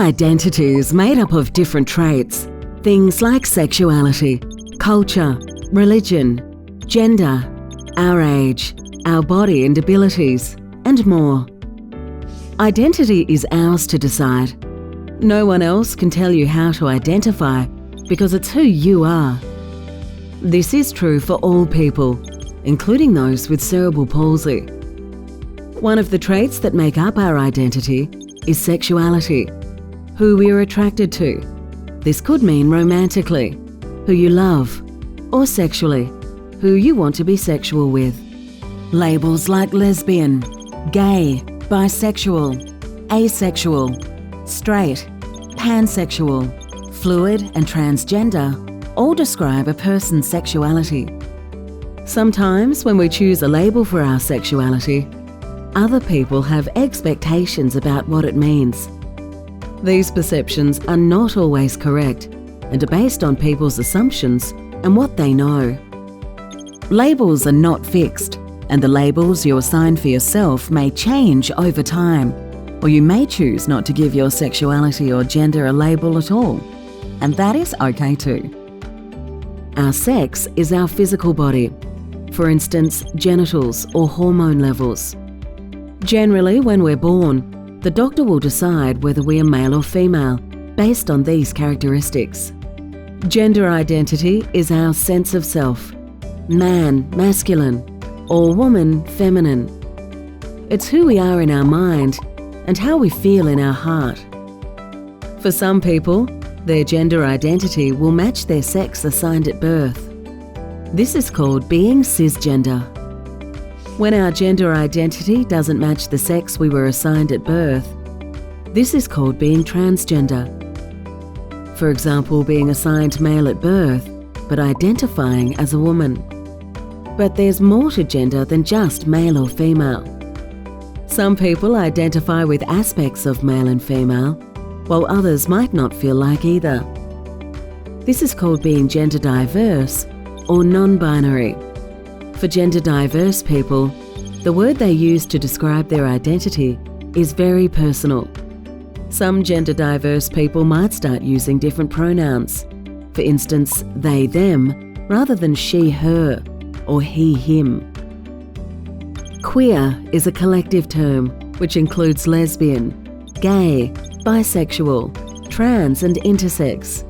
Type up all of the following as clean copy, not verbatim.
identity is made up of different traits, things like sexuality, culture, religion, gender, our age, our body and abilities, and more. Identity is ours to decide. No one else can tell you how to identify because it's who you are. This is true for all people, including those with cerebral palsy. One of the traits that make up our identity is sexuality, who we are attracted to. This could mean romantically, who you love, or sexually, who you want to be sexual with. Labels like lesbian, gay, bisexual, asexual, straight, pansexual, fluid and transgender all describe a person's sexuality. Sometimes when we choose a label for our sexuality, other people have expectations about what it means. These perceptions are not always correct and are based on people's assumptions and what they know. Labels are not fixed, and the labels you assign for yourself may change over time, or you may choose not to give your sexuality or gender a label at all, and that is okay too. Our sex is our physical body, for instance, genitals or hormone levels. Generally, when we're born, the doctor will decide whether we are male or female based on these characteristics. Gender identity is our sense of self, man, masculine, or woman, feminine. It's who we are in our mind and how we feel in our heart. For some people, their gender identity will match their sex assigned at birth. This is called being cisgender. When our gender identity doesn't match the sex we were assigned at birth, this is called being transgender. For example, being assigned male at birth, but identifying as a woman. But there's more to gender than just male or female. Some people identify with aspects of male and female, while others might not feel like either. This is called being gender diverse or non-binary. For gender diverse people, the word they use to describe their identity is very personal. Some gender diverse people might start using different pronouns. For instance, they, them, rather than she, her, or he, him. Queer is a collective term which includes lesbian, gay, bisexual, trans and intersex,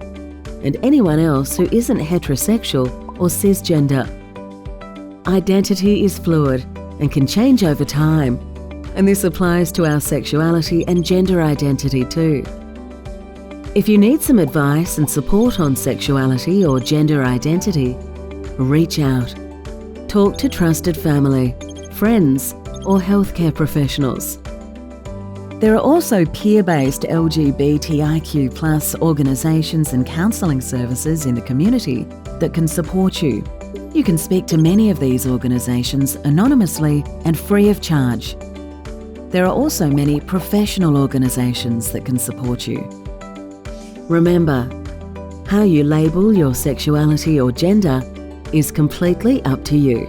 and anyone else who isn't heterosexual or cisgender. Identity is fluid and can change over time, and this applies to our sexuality and gender identity too. If you need some advice and support on sexuality or gender identity, reach out. Talk to trusted family, friends, or healthcare professionals. There are also peer-based LGBTIQ+ organisations and counselling services in the community that can support you. You can speak to many of these organisations anonymously and free of charge. There are also many professional organisations that can support you. Remember, how you label your sexuality or gender is completely up to you.